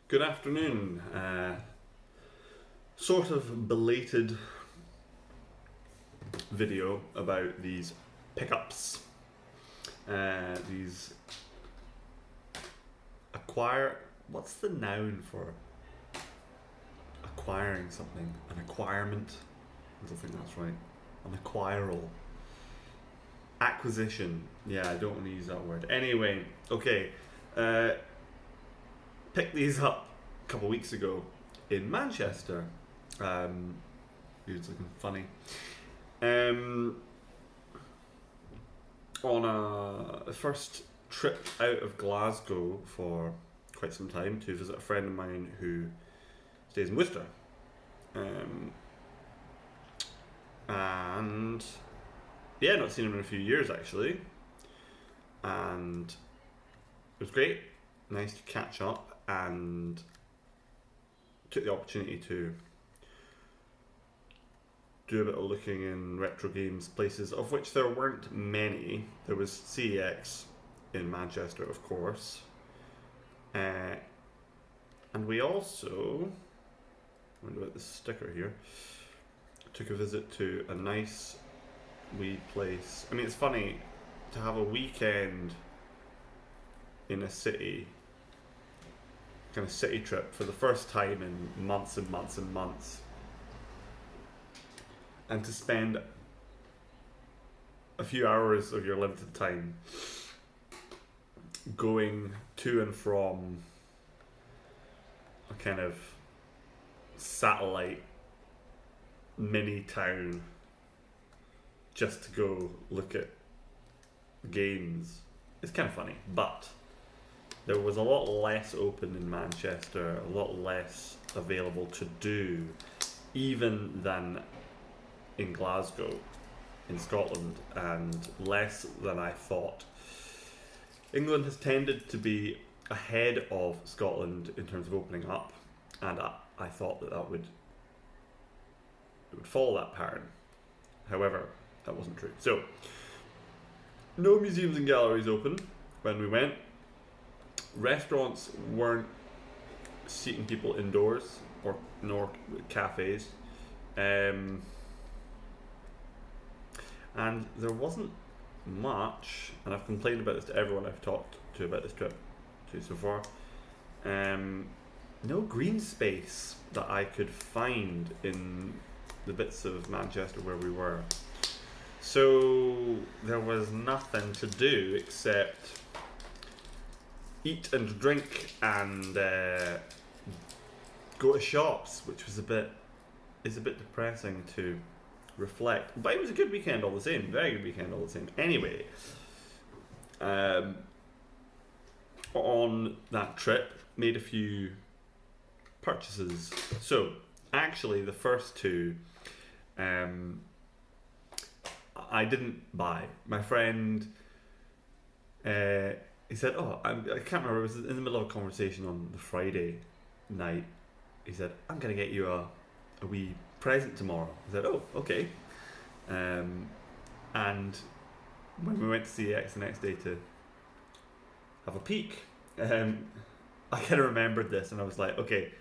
Good afternoon. Sort of belated video about these pickups. These acquire. What's the noun for acquiring something? An acquirement? I don't think that's right. An acquiral. Acquisition. Yeah, I don't want to use that word. Anyway, okay. Picked these up a couple of weeks ago in Manchester. Dude's looking funny. On a first trip out of Glasgow for quite some time to visit a friend of mine who stays in Worcester. And yeah, not seen him in a few years actually. And it was great, nice to catch up, and took the opportunity to do a bit of looking in retro games places, of which there weren't many. There was CEX in Manchester, of course, and we also, I wonder about this sticker here, took a visit to a nice wee place. I mean, it's funny to have a weekend in a city, kind of city trip for the first time in months and months and months, and to spend a few hours of your limited time going to and from a kind of satellite mini town just to go look at games. It's kind of funny, but there was a lot less open in Manchester, a lot less available to do, even than in Glasgow, in Scotland, and less than I thought. England has tended to be ahead of Scotland in terms of opening up, and I thought that it would follow that pattern. However, that wasn't true. So, no museums and galleries open when we went. Restaurants weren't seating people indoors, or nor cafes, and there wasn't much. And I've complained about this to everyone I've talked to about this trip to so far. No green space that I could find in the bits of Manchester where we were. So there was nothing to do except eat and drink and go to shops, which was is a bit depressing to reflect. But it was a good weekend all the same, very good weekend all the same. Anyway, on that trip, made a few purchases. So actually, the first two, I didn't buy. My friend, he said, I can't remember, it was in the middle of a conversation on the Friday night. He said, I'm going to get you a wee present tomorrow. I said, oh, okay. And when we went to CEX the next day to have a peek, I kind of remembered this, and I was like, okay,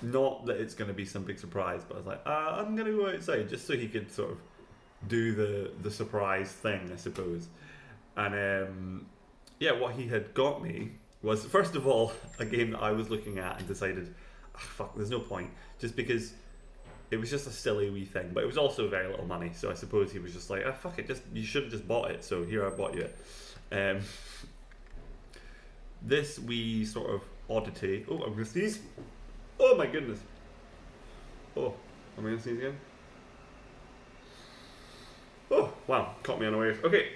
not that it's going to be some big surprise, but I was like, I'm going to go outside just so he could sort of do the surprise thing, I suppose. And yeah, what he had got me was, first of all, a game that I was looking at and decided, fuck, there's no point, just because it was just a silly wee thing, but it was also very little money, so I suppose he was just like, fuck it, you should have just bought it, so here I bought you it. This wee sort of oddity. Oh, I'm gonna sneeze. Oh my goodness. Oh, am I gonna sneeze again? Oh, wow, caught me unawares. Okay,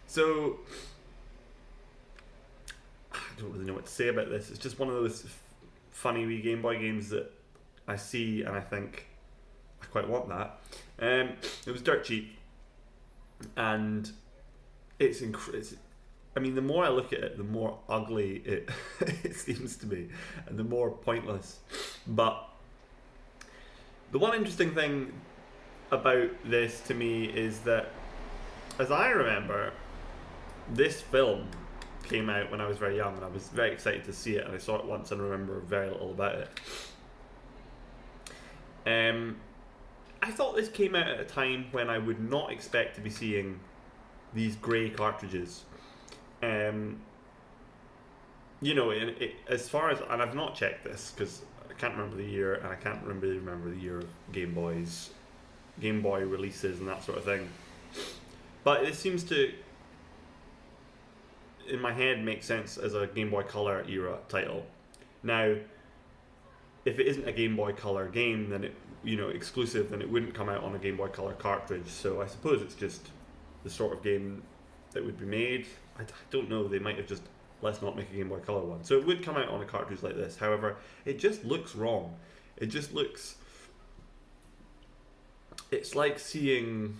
so I don't really know what to say about this. It's just one of those funny wee Game Boy games that I see and I think I quite want that. It was dirt cheap, and it's I mean, the more I look at it, the more ugly it it seems to be, and the more pointless. But the one interesting thing about this to me is that, as I remember, this film came out when I was very young, and I was very excited to see it, and I saw it once and remember very little about it. I thought this came out at a time when I would not expect to be seeing these grey cartridges. As far as, and I've not checked this because I can't remember the year, and I can't really remember the year of Game Boy releases and that sort of thing. But it seems to, in my head, make sense as a Game Boy Color era title. Now, if it isn't a Game Boy Color game, then exclusive, then it wouldn't come out on a Game Boy Color cartridge. So I suppose it's just the sort of game that would be made. I don't know. They might have just, let's not make a Game Boy Color one. So it would come out on a cartridge like this. However, it just looks wrong. It just looks. It's like seeing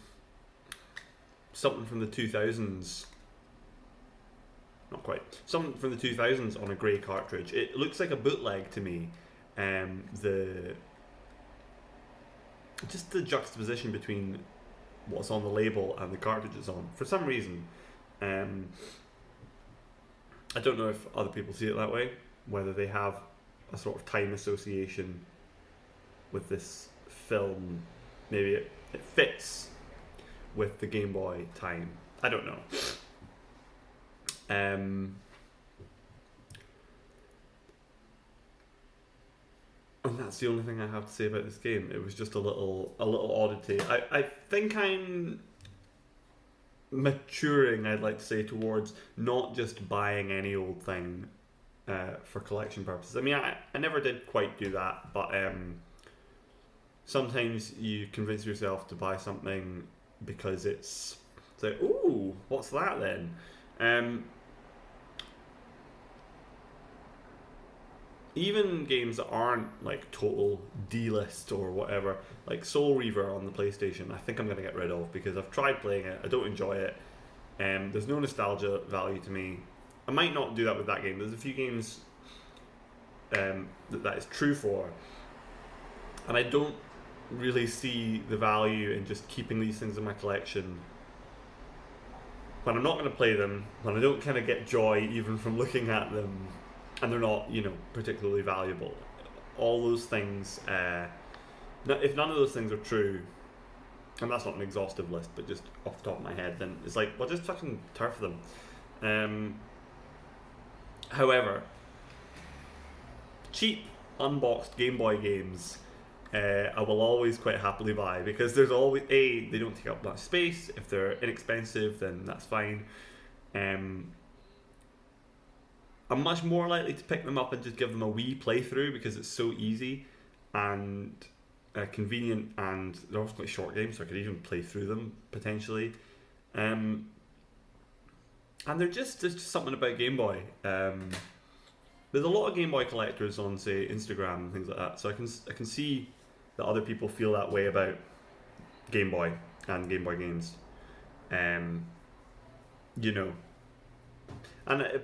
something from the 2000s. Not quite. Something from the 2000s on a grey cartridge. It looks like a bootleg to me. Just the juxtaposition between what's on the label and the cartridge it's on. For some reason, I don't know if other people see it that way, whether they have a sort of time association with this film. Maybe it fits with the Game Boy time. I don't know. And that's the only thing I have to say about this game. It was just a little oddity. I think I'm maturing, I'd like to say, towards not just buying any old thing for collection purposes. I mean, I never did quite do that, but sometimes you convince yourself to buy something because it's like, ooh, what's that then? Even games that aren't like total D-list or whatever, like Soul Reaver on the PlayStation, I think I'm going to get rid of because I've tried playing it, I don't enjoy it, there's no nostalgia value to me. I might not do that with that game. There's a few games that is true for, and I don't really see the value in just keeping these things in my collection when I'm not going to play them, when I don't kind of get joy even from looking at them, and they're not, particularly valuable. All those things, if none of those things are true, and that's not an exhaustive list, but just off the top of my head, then it's like, well, just fucking turf them. However, cheap, unboxed Game Boy games, I will always quite happily buy, because there's always, they don't take up much space. If they're inexpensive, then that's fine. I'm much more likely to pick them up and just give them a wee playthrough because it's so easy and convenient, and they're also quite short games, so I could even play through them potentially. And there's just something about Game Boy. There's a lot of Game Boy collectors on, say, Instagram and things like that, so I can see that other people feel that way about Game Boy and Game Boy games. And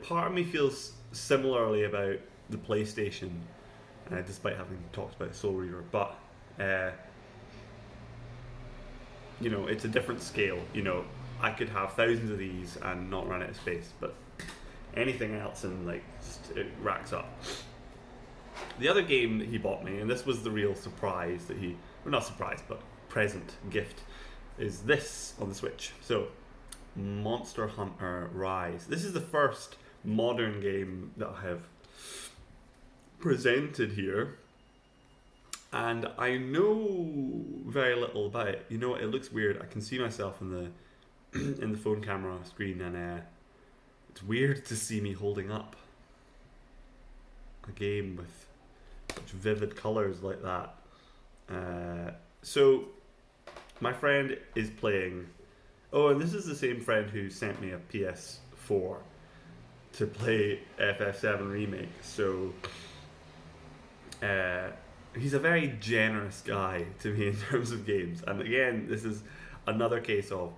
part of me feels similarly about the PlayStation, despite having talked about Soul Reaver. But it's a different scale. I could have thousands of these and not run out of space, but anything else and it racks up. The other game that he bought me, and this was the real surprise that not surprise, but present gift, is this on the Switch. So, Monster Hunter Rise. This is the first modern game that I have presented here, and I know very little about it. It looks weird. I can see myself in the in the phone camera screen, and it's weird to see me holding up a game with such vivid colours like that. So my friend is playing. Oh, and this is the same friend who sent me a PS4 to play FF7 Remake. So he's a very generous guy to me in terms of games. And again, this is another case of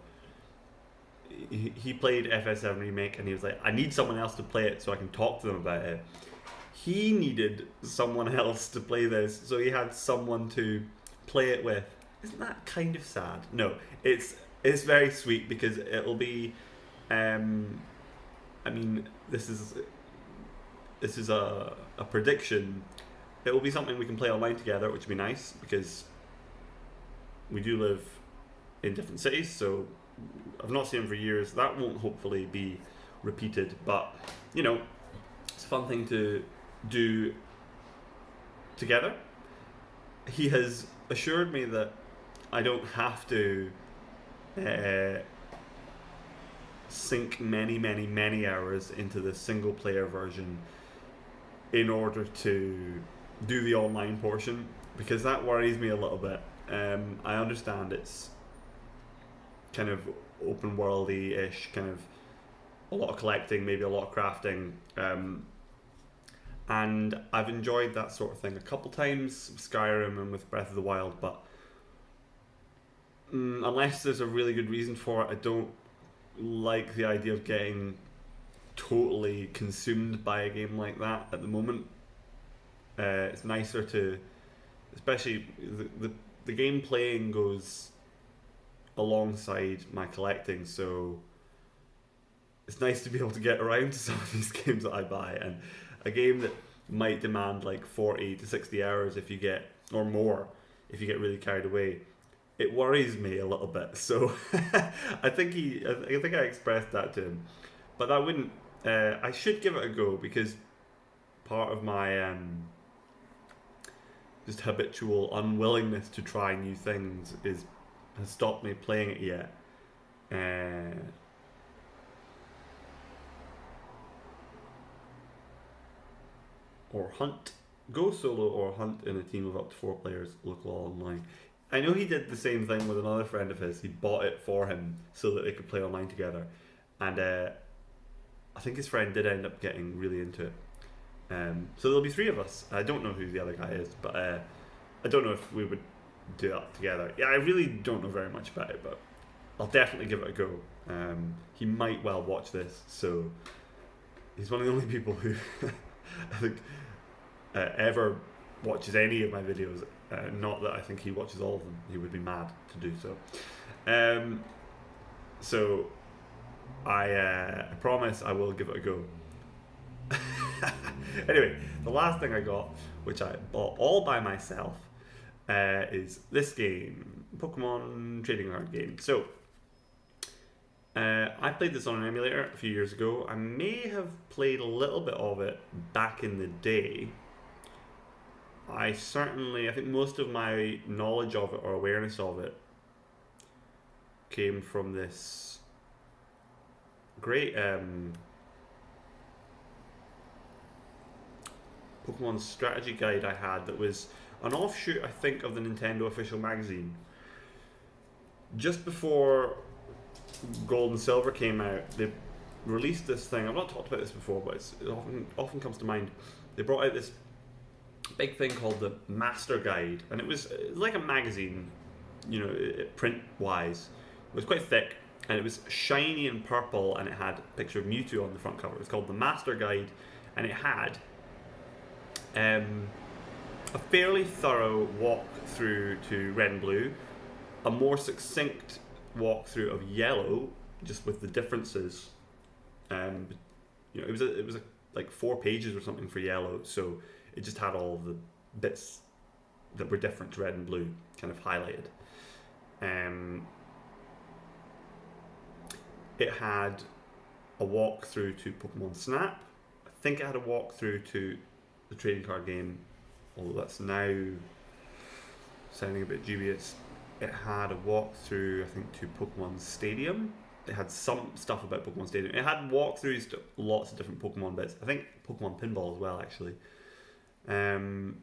he played FF7 Remake and he was like, I need someone else to play it so I can talk to them about it. He needed someone else to play this, so he had someone to play it with. Isn't that kind of sad? No, it's very sweet because it'll be, this is a prediction. It will be something we can play online together, which would be nice because we do live in different cities. So I've not seen him for years. That won't hopefully be repeated, but you know, it's a fun thing to do together. He has assured me that I don't have to uh, sink many hours into the single player version in order to do the online portion, because that worries me a little bit. I understand it's kind of open worldy ish, kind of a lot of collecting, maybe a lot of crafting, and I've enjoyed that sort of thing a couple times with Skyrim and with Breath of the Wild, but unless there's a really good reason for it, I don't like the idea of getting totally consumed by a game like that at the moment. It's nicer to, especially the game playing goes alongside my collecting, so it's nice to be able to get around to some of these games that I buy. And a game that might demand like 40 to 60 hours if you get, or more, if you get really carried away, it worries me a little bit. So I think I expressed that to him, but that wouldn't. I should give it a go, because part of my just habitual unwillingness to try new things has stopped me playing it yet. Or hunt, go solo or hunt in a team of up to 4 players, local or online. I know he did the same thing with another friend of his. He bought it for him so that they could play online together, and I think his friend did end up getting really into it. So there'll be 3 of us. I don't know who the other guy is, but I don't know if we would do that together. Yeah, I really don't know very much about it, but I'll definitely give it a go. He might well watch this, so he's one of the only people who I think ever watches any of my videos. Not that I think he watches all of them. He would be mad to do so. So I promise I will give it a go. Anyway, the last thing I got, which I bought all by myself, is this game, Pokémon trading card game. So I played this on an emulator a few years ago. I may have played a little bit of it back in the day. I think most of my knowledge of it or awareness of it came from this great Pokemon strategy guide I had that was an offshoot, I think, of the Nintendo official magazine. Just before Gold and Silver came out, they released this thing. I've not talked about this before, but it often comes to mind. They brought out this big thing called the Master Guide, and it was like a magazine, print wise. It was quite thick, and it was shiny and purple, and it had a picture of Mewtwo on the front cover. It was called the Master Guide, and it had a fairly thorough walk through to Red and Blue, a more succinct walkthrough of Yellow, just with the differences. It was like 4 pages or something for Yellow, so it just had all the bits that were different to Red and Blue kind of highlighted. It had a walkthrough to Pokemon Snap. I think it had a walkthrough to the trading card game, although that's now sounding a bit dubious. It had a walkthrough, I think, to Pokemon Stadium. It had some stuff about Pokemon Stadium. It had walkthroughs to lots of different Pokemon bits. I think Pokemon Pinball as well, actually. Because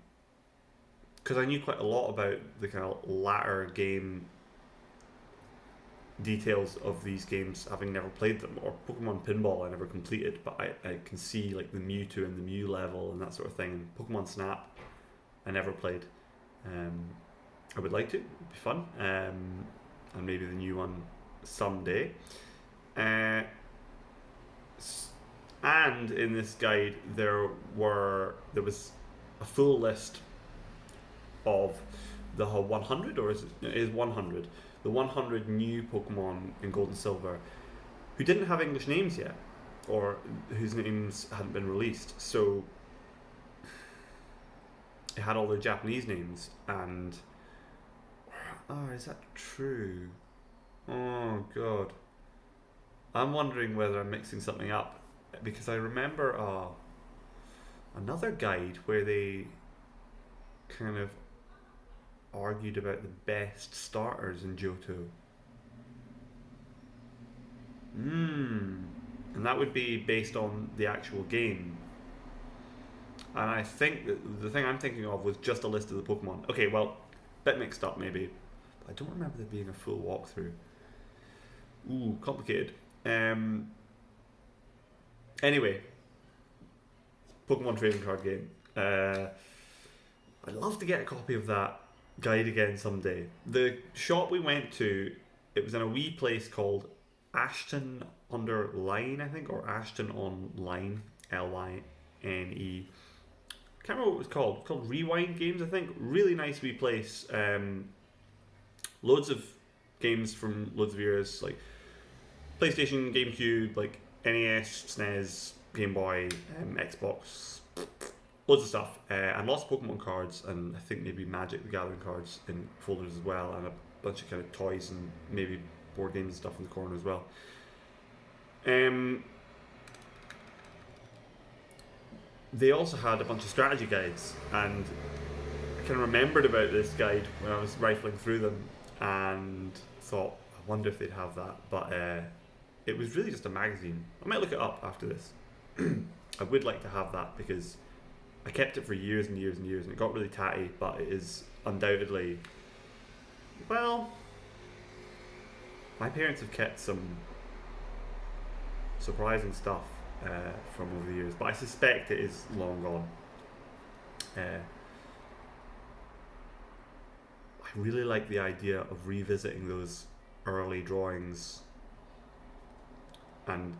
I knew quite a lot about the kind of latter game details of these games, having never played them, or Pokemon Pinball I never completed, but I can see like the Mewtwo and the Mew level and that sort of thing. Pokemon Snap I never played. I would like to, it'd be fun, and maybe the new one someday. And in this guide there was a full list of the 100, or is 100, the 100 new Pokemon in Gold and Silver who didn't have English names yet. or whose names hadn't been released. So it had all the Japanese names, and is that true? Oh god, I'm wondering whether I'm mixing something up, because I remember another guide where they kind of argued about the best starters in Johto. And that would be based on the actual game. And I think that the thing I'm thinking of was just a list of the Pokemon. Okay, well, bit mixed up maybe. I don't remember there being a full walkthrough. Ooh, complicated. Anyway, Pokemon trading card game. I'd love to get a copy of that guide again someday. The shop we went to, it was in a wee place called Ashton under Line, I think, or Ashton Online, Lyne. Can't remember what it was called. It's called Rewind Games, I think. Really nice wee place. Loads of games from loads of years, like PlayStation, GameCube, like NES, SNES, Game Boy, Xbox, loads of stuff, and lots of Pokemon cards, and I think maybe Magic the Gathering cards in folders as well, and a bunch of kind of toys and maybe board games and stuff in the corner as well. They also had a bunch of strategy guides, and I kind of remembered about this guide when I was rifling through them, and thought, I wonder if they'd have that, but it was really just a magazine. I might look it up after this. I would like to have that, because I kept it for years and years and years, and it got really tatty, but it is undoubtedly, well, my parents have kept some surprising stuff from over the years, but I suspect it is long gone. I really like the idea of revisiting those early drawings and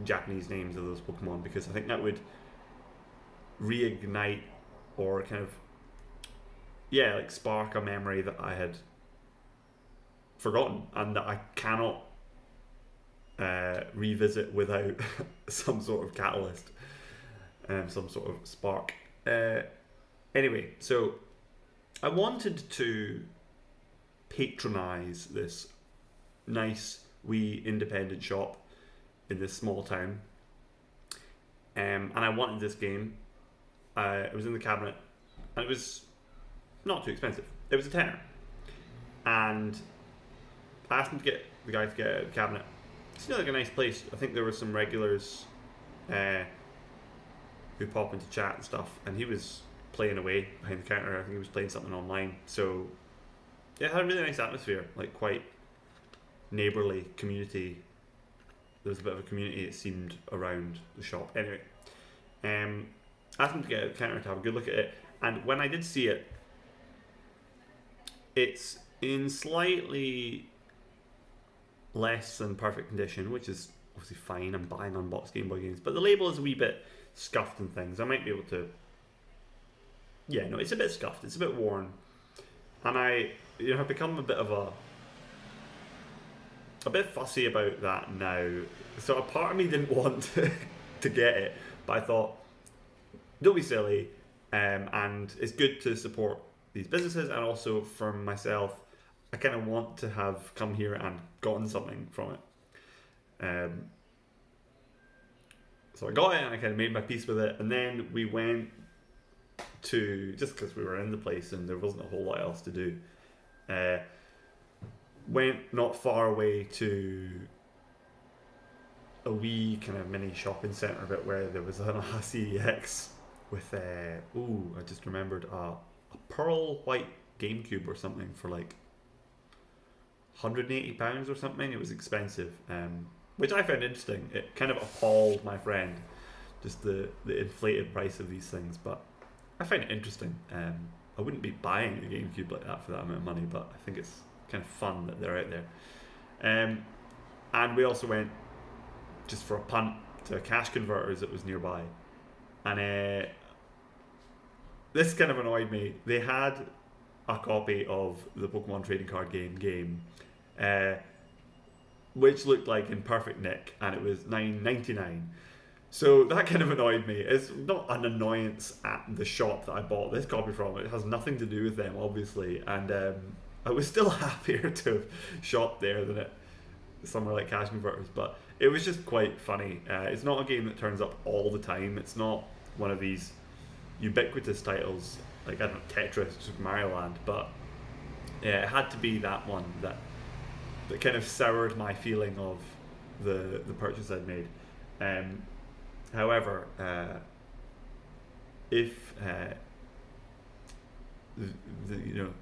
Japanese names of those Pokemon, because I think that would reignite or kind of like spark a memory that I had forgotten and that I cannot revisit without some sort of catalyst, some sort of spark. Anyway, so I wanted to patronise this nice wee independent shop in this small town, and I wanted this game. It was in the cabinet, and it was not too expensive. It was a tenner, and I asked him to get the guy to get it out of the cabinet. It seemed like a nice place. I think there were some regulars who pop into chat and stuff, and he was playing away behind the counter. I think he was playing something online. So it had a really nice atmosphere, like quite neighbourly community. There was a bit of a community, it seemed, around the shop. Anyway, asked him to get a counter to have a good look at it, and when I did see it, it's in slightly less than perfect condition, which is obviously fine. I'm buying unboxed Game Boy games, but the label is a wee bit scuffed and things. I might be able to. Yeah, no, it's a bit scuffed. It's a bit worn, and I've become a bit fussy about that now. So a part of me didn't want to get it, but I thought, don't be silly, and it's good to support these businesses, and also for myself, I kind of want to have come here and gotten something from it. So I got it and I kind of made my peace with it, and then we went to, just because we were in the place and there wasn't a whole lot else to do, went not far away to a wee kind of mini shopping centre bit where there was an CEX with I just remembered a pearl white GameCube or something for like £180 or something. It was expensive, which I found interesting. It kind of appalled my friend, just the inflated price of these things, but I find it interesting. I wouldn't be buying a GameCube like that for that amount of money, but I think it's kind of fun that they're out there. And we also went just for a punt to a cash converters that was nearby, and this kind of annoyed me. They had a copy of the Pokemon trading card game, which looked like in perfect nick, and it was $9.99. So that kind of annoyed me. It's not an annoyance at the shop that I bought this copy from. It has nothing to do with them, obviously, and I was still happier to have shopped there than at somewhere like Cash Converters. But it was just quite funny. It's not a game that turns up all the time. It's not one of these ubiquitous titles like, I don't know, Tetris, Super Mario Land, but yeah, it had to be that one that kind of soured my feeling of the purchase I'd made. However, if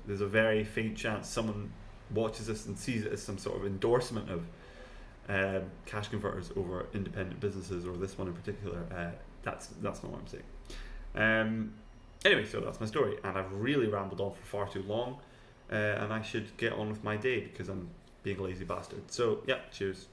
there's a very faint chance someone watches this and sees it as some sort of endorsement of Cash Converters over independent businesses, or this one in particular, that's not what I'm saying. Anyway, so that's my story, and I've really rambled on for far too long, and I should get on with my day because I'm being a lazy bastard. So yeah, cheers.